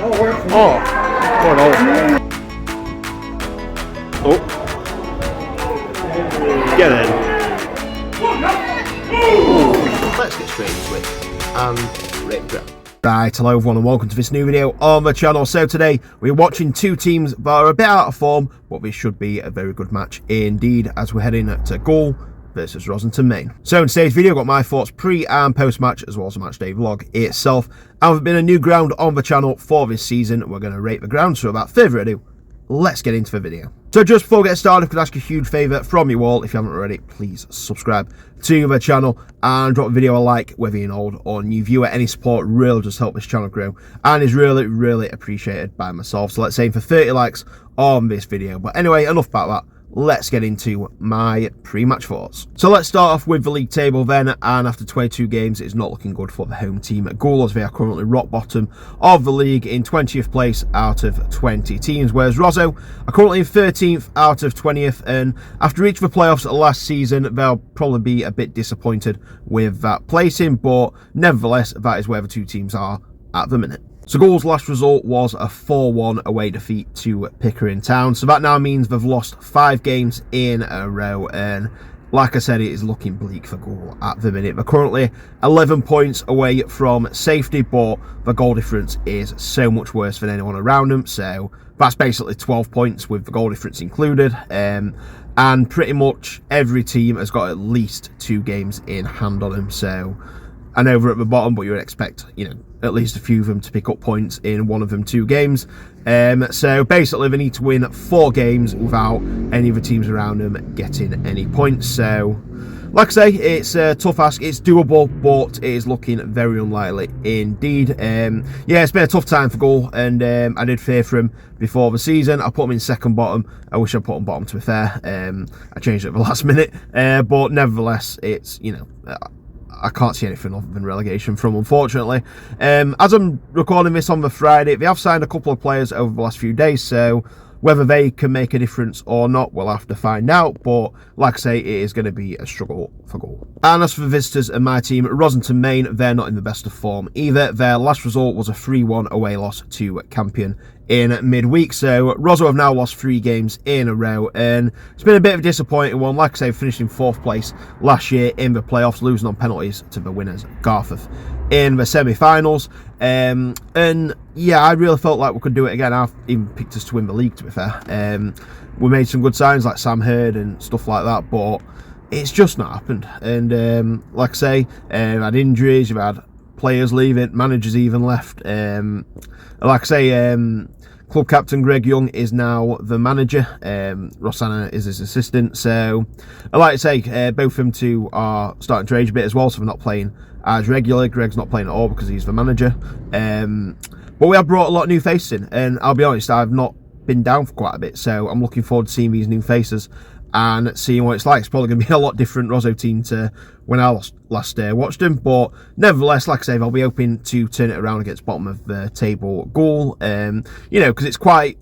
Oh, what an oh. Get in. Let's get straight into it and rate the ground. Right, hello everyone and welcome to this new video on the channel. So today we're watching two teams that are a bit out of form, but this should be a very good match indeed as we're heading to Goole versus Rossington, Maine. So in today's video, I've got my thoughts pre and post match as well as the match day vlog itself. And we've been a new ground on the channel for this season. We're going to rate the ground, so without further ado, let's get into the video. So just before we get started, I could ask a huge favour from you all. If you haven't already, please subscribe to the channel and drop the video a like, whether you're an old or new viewer. Any support really does help this channel grow and is really appreciated by myself. So let's aim for 30 likes on this video. But anyway, enough about that. Let's get into my pre-match thoughts. So let's start off with the league table then, and after 22 games it's not looking good for the home team at Goole as they are currently rock bottom of the league in 20th place out of 20 teams, whereas Rosso are currently in 13th out of 20th, and after reaching the playoffs last season they'll probably be a bit disappointed with that placing, but nevertheless that is where the two teams are at the minute. So Goole's last result was a 4-1 away defeat to Pickering Town. So that now means they've lost 5 games in a row. And like I said, it is looking bleak for Goole at the minute. They're currently 11 points away from safety, but the goal difference is so much worse than anyone around them. So that's basically 12 points with the goal difference included. And pretty much every team has got at least 2 games in hand on them. So I know they're at the bottom, but you would expect, at least a few of them to pick up points in one of them 2 games. So basically they need to win 4 games without any of the teams around them getting any points. So like I say, it's a tough ask. It's doable, but it is looking very unlikely indeed. Yeah, it's been a tough time for Goole, and I did fear for him before the season. I put him in second bottom. I wish I put him bottom, to be fair. I changed it at the last minute, but nevertheless, it's, I can't see anything other than relegation from, unfortunately. As I'm recording this on the Friday, they have signed a couple of players over the last few days, so whether they can make a difference or not, we'll have to find out. But like I say, it is going to be a struggle for Goole. And as for the visitors and my team, Rossington, Maine, they're not in the best of form either. Their last result was a 3-1 away loss to Campion in midweek. So Rosso have now lost 3 games in a row, and it's been a bit of a disappointing one. Like I say, finished in 4th place last year in the playoffs, losing on penalties to the winners Garforth in the semi-finals. And yeah, I really felt like we could do it again. I've even picked us to win the league, to be fair. We made some good signs like Sam Hurd and stuff like that, but it's just not happened. And like I say, had injuries, you've had players leaving, managers even left. Like I say, club captain Greg Young is now the manager. Rossana is his assistant. So I like to say, both of them two are starting to age a bit as well, so they're not playing as regular. Greg's not playing at all because he's the manager. But we have brought a lot of new faces in, and I'll be honest, I've not been down for quite a bit, so I'm looking forward to seeing these new faces and seeing what it's like. It's probably going to be a lot different Rosso team to when I last watched them, but nevertheless, like I say, I'll be hoping to turn it around against bottom of the table Goole, because it's quite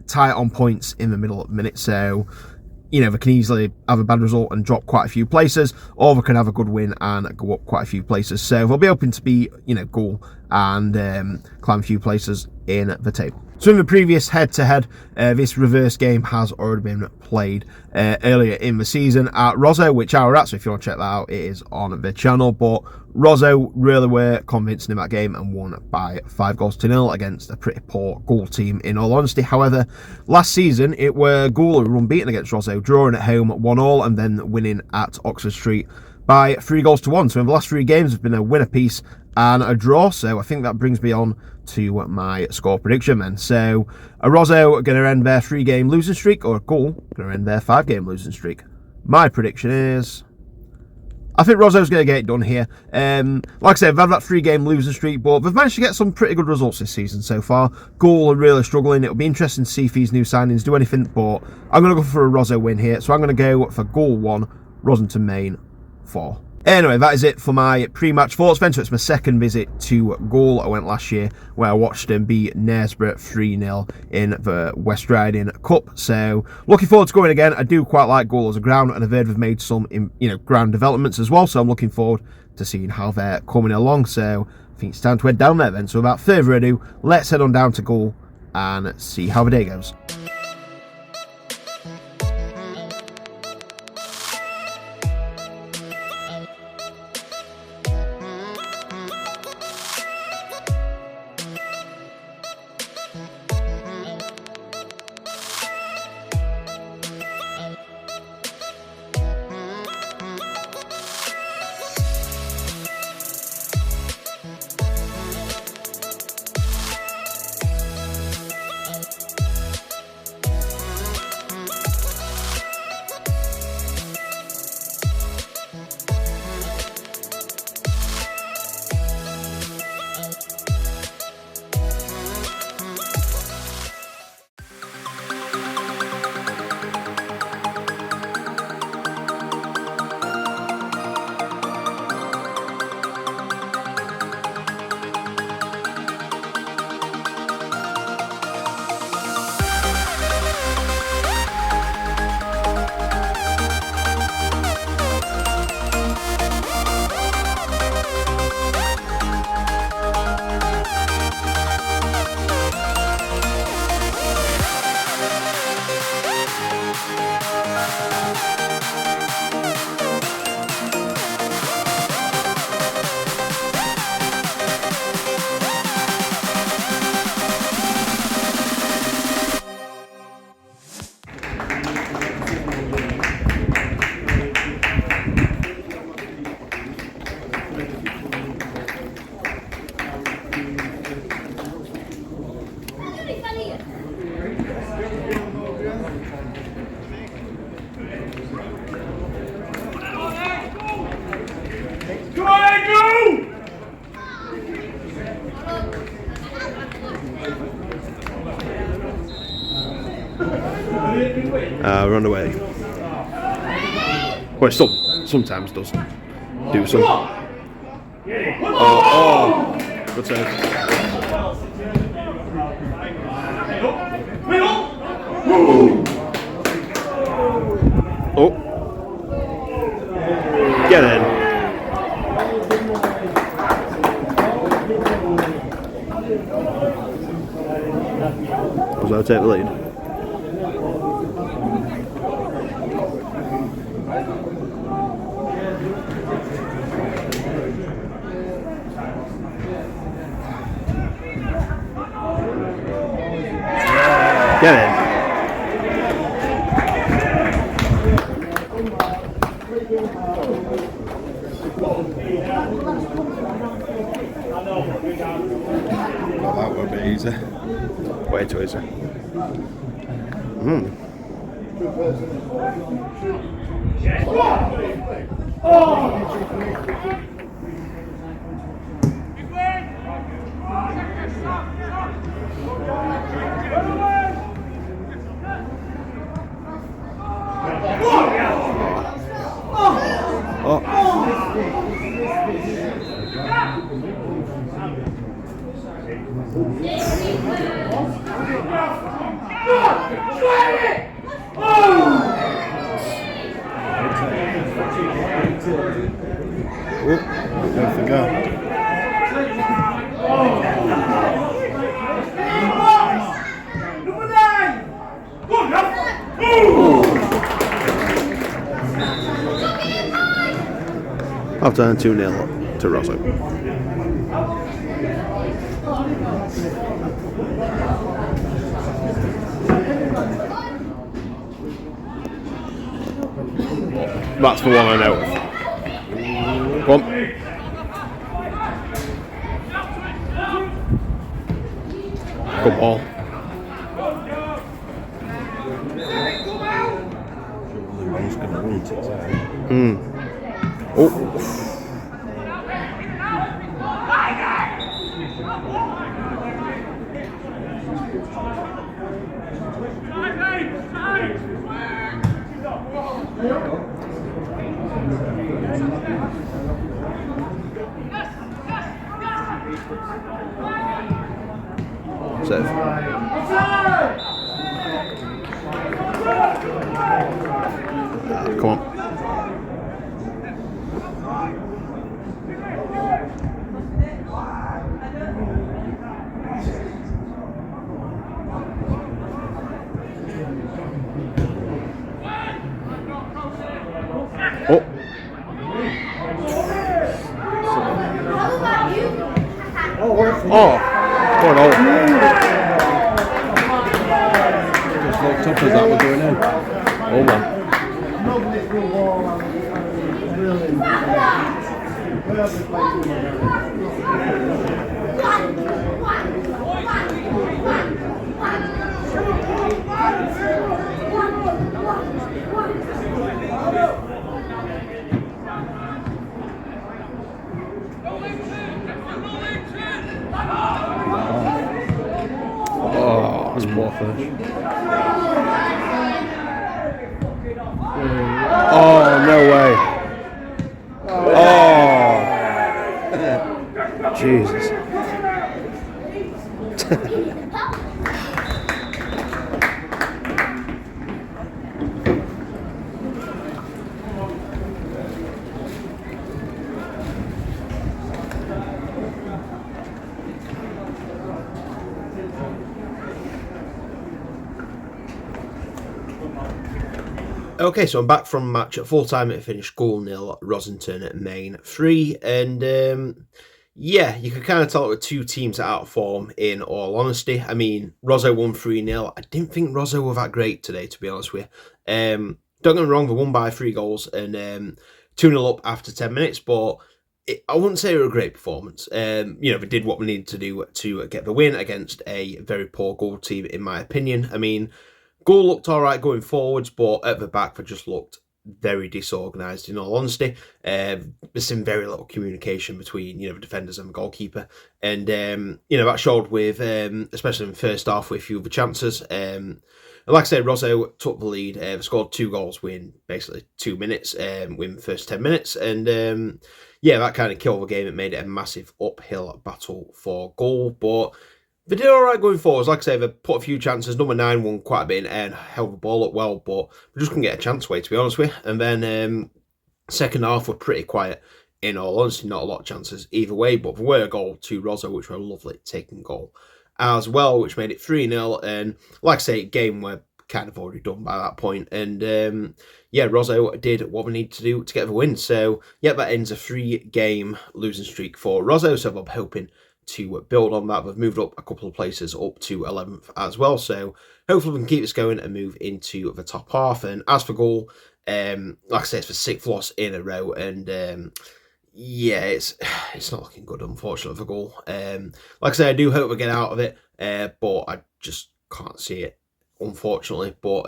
tight on points in the middle at the minute, so they can easily have a bad result and drop quite a few places, or they can have a good win and go up quite a few places. So they'll be hoping to beat, Goole and climb a few places in the table. So in the previous head-to-head, this reverse game has already been played earlier in the season at Rosso, which I were at, so if you want to check that out, it is on the channel. But Rosso really were convincing in that game and won by 5-0 against a pretty poor Goole team, in all honesty. However, last season, it were Goole who were unbeaten against Rosso, drawing at home 1-1 and then winning at Oxford Street by 3-1. So in the last 3 games, there's been a win apiece and a draw. So I think that brings me on to my score prediction then. So are Rosso going to end their 3-game losing streak, or Goole going to end their 5-game losing streak? My prediction is, I think Rosso's going to get it done here. Like I said, they've had that 3-game losing streak, but they've managed to get some pretty good results this season so far. Goole are really struggling. It'll be interesting to see if these new signings do anything, but I'm going to go for a Rosso win here. So I'm going to go for Goole 1, Rossington, Maine 4. Anyway, that is it for my pre-match thoughts then. So it's my second visit to Goole. I went last year where I watched them beat Knaresborough 3-0 in the West Riding Cup. So looking forward to going again. I do quite like Goole as a ground, and I've heard they've made some ground developments as well. So I'm looking forward to seeing how they're coming along. So think it's time to head down there then. So without further ado, let's head on down to Goole and see how the day goes. We're on the way. Well, it sometimes does do some. Oh, good save. Oh, get in. Rosso take the lead. Get in. Oh, that would be easy. Way too easy. Don't forget. Half time 2-0 to Rosso. That's for one I know of. Come on. Good ball. Oh. Save. Come on. Oh, what a goal. Just looked up as that was going in. Oh man. Oh, that's poor finish. Oh, no way. Oh. Jesus. Okay, so I'm back from match at full time. It finished Goole 0, Rossington Main 3, and yeah, you can kind of tell it were two teams out of form. In all honesty, I mean, Rosso won 3-0. I didn't think Rosso were that great today, to be honest with you. Don't get me wrong, they won by 3 goals and 2-0 up after 10 minutes, but I wouldn't say it was a great performance. You know, they did what we needed to do to get the win against a very poor Goole team, in my opinion. I mean, Goole looked all right going forwards, but at the back they just looked very disorganised, in all honesty. There's been very little communication between, you know, the defenders and the goalkeeper. And, you know, that showed with, especially in the first half, with a few of the chances. And like I said, Rosso took the lead. They scored 2 goals within basically 2 minutes, within the first 10 minutes. And, yeah, that kind of killed the game. It made it a massive uphill battle for Goole. But they did all right going forwards. Like I say, they put a few chances. Number 9 won quite a bit and held the ball up well, but we just couldn't get a chance away, to be honest with you. And then second half were pretty quiet. In all honesty, not a lot of chances either way, but there were a goal to Rosso, which were a lovely taking goal as well, which made it 3-0. And like I say, game were kind of already done by that point. And yeah, Rosso did what we needed to do to get the win. So yeah, that ends a 3-game losing streak for Rosso. So I'm hoping to build on that. They've moved up a couple of places up to 11th as well, so hopefully we can keep this going and move into the top half. And as for Goole, like I said, it's the 6th loss in a row, and yeah, it's not looking good, unfortunately, for Goole. Like I say, I do hope we get out of it, but I just can't see it, unfortunately. But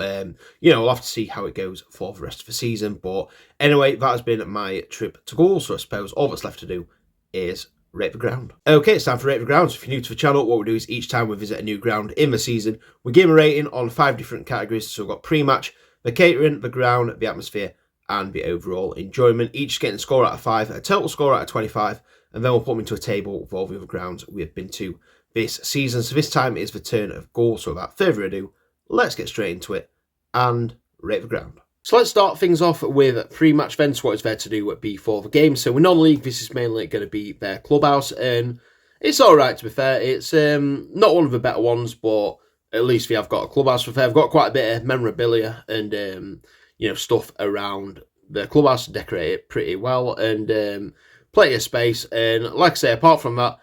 you know, we'll have to see how it goes for the rest of the season. But anyway, that has been my trip to Goole, so I suppose all that's left to do is rate the ground. Okay, it's time for rate the ground. So if you're new to the channel, what we do is each time we visit a new ground in the season, we give a rating on 5 different categories. So we've got pre-match, the catering, the ground, the atmosphere, and the overall enjoyment. Each getting a score out of 5, a total score out of 25, and then we'll put them into a table with all the other grounds we have been to this season. So this time is the turn of Goole. So without further ado, let's get straight into it and rate the ground. So let's start things off with pre-match events, what is there to do before the game. So in non-league, this is mainly going to be their clubhouse, and it's all right, to be fair. It's not one of the better ones, but at least we have got a clubhouse. I've got quite a bit of memorabilia and you know, stuff around the clubhouse to decorate it pretty well, and plenty of space. And like I say, apart from that,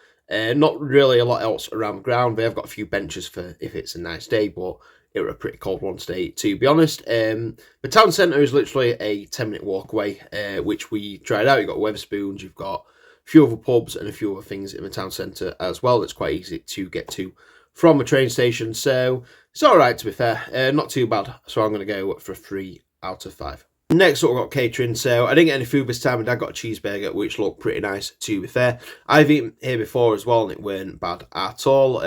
not really a lot else around the ground. They have got a few benches for if it's a nice day, but it was a pretty cold one today, to be honest. The town centre is literally a 10-minute walk away, which we tried out. You've got Wetherspoons, you've got a few other pubs and a few other things in the town centre as well. It's quite easy to get to from the train station. So it's all right, to be fair. Not too bad. So I'm going to go for 3 out of 5. Next up, we've got catering. So I didn't get any food this time, and Dad got a cheeseburger, which looked pretty nice, to be fair. I've eaten here before as well, and it weren't bad at all.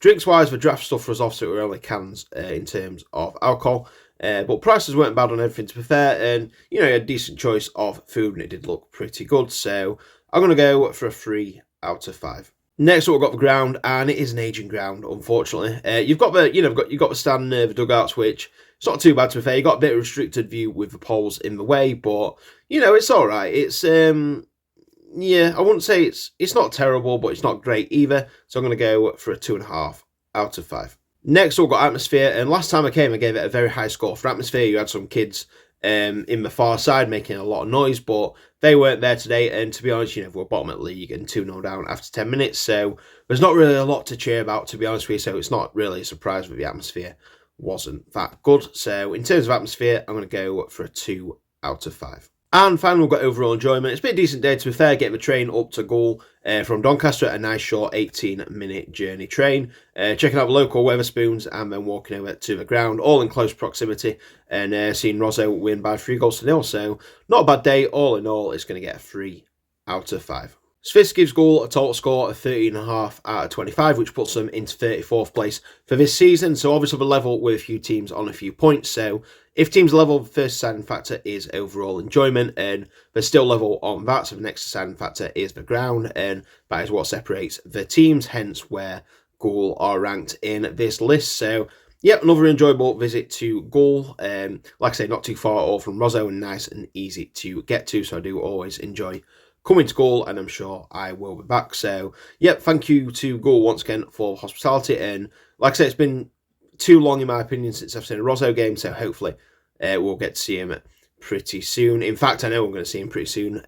Drinks-wise, the draft stuff was off, so it were only cans in terms of alcohol. But prices weren't bad on everything, to be fair. And, you know, you had a decent choice of food, and it did look pretty good. So I'm going to go for a 3 out of 5. Next up, we've got the ground, and it is an aging ground, unfortunately. You've got the, you know, you've got the stand near the dugouts, which it's not too bad, to be fair. You got a bit of restricted view with the poles in the way, but you know, it's all right. It's yeah, I wouldn't say it's not terrible, but it's not great either. So I'm going to go for a 2.5 out of 5. Next, we've got atmosphere, and last time I came, I gave it a very high score for atmosphere. You had some kids in the far side, making a lot of noise, but they weren't there today. And to be honest, we're bottom of the league and 2-0 down after 10 minutes, so there's not really a lot to cheer about, to be honest with you. So it's not really a surprise that the atmosphere wasn't that good. So in terms of atmosphere, I'm going to go for a 2 out of 5. And finally, we've got overall enjoyment. It's been a decent day, to be fair, getting the train up to Goole from Doncaster, a nice short 18-minute journey train, checking out the local Wetherspoons, and then walking over to the ground, all in close proximity, and seeing Rosso win by 3-0. So not a bad day. All in all, it's going to get a 3 out of 5. This gives Goole a total score of 13.5 out of 25, which puts them into 34th place for this season. So obviously we're level with a few teams on a few points. So if teams level, the first deciding factor is overall enjoyment, and they're still level on that. So the next deciding factor is the ground, and that is what separates the teams, hence where Goole are ranked in this list. So yep, another enjoyable visit to Goole. Like I say, not too far at all from Rosso, and nice and easy to get to. So I do always enjoy coming to Goole, and I'm sure I will be back. So, yep, thank you to Goole once again for hospitality. And like I said, it's been too long, in my opinion, since I've seen a Rosso game. So hopefully we'll get to see him pretty soon. In fact, I know we're going to see him pretty soon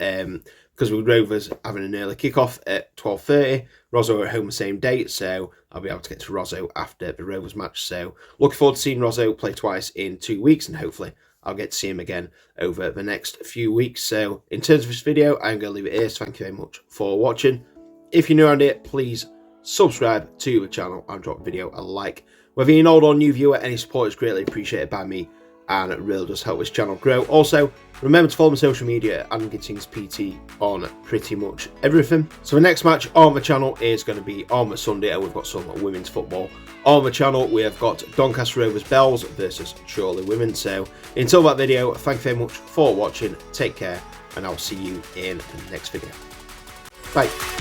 because with Rovers having an early kickoff at 12:30. Rosso are at home the same date, so I'll be able to get to Rosso after the Rovers match. So looking forward to seeing Rosso play twice in 2 weeks, and hopefully I'll get to see him again over the next few weeks. So in terms of this video, I'm going to leave it here. So thank you very much for watching. If you're new around here, please subscribe to the channel and drop the video a like. Whether you're an old or new viewer, any support is greatly appreciated by me, and it really does help this channel grow. Also, remember to follow my social media and Gittings PT on pretty much everything. So the next match on the channel is going to be on the Sunday, and we've got some women's football on the channel. We have got Doncaster Rovers Bells versus Chorley Women. So until that video, thank you very much for watching. Take care, and I'll see you in the next video. Bye.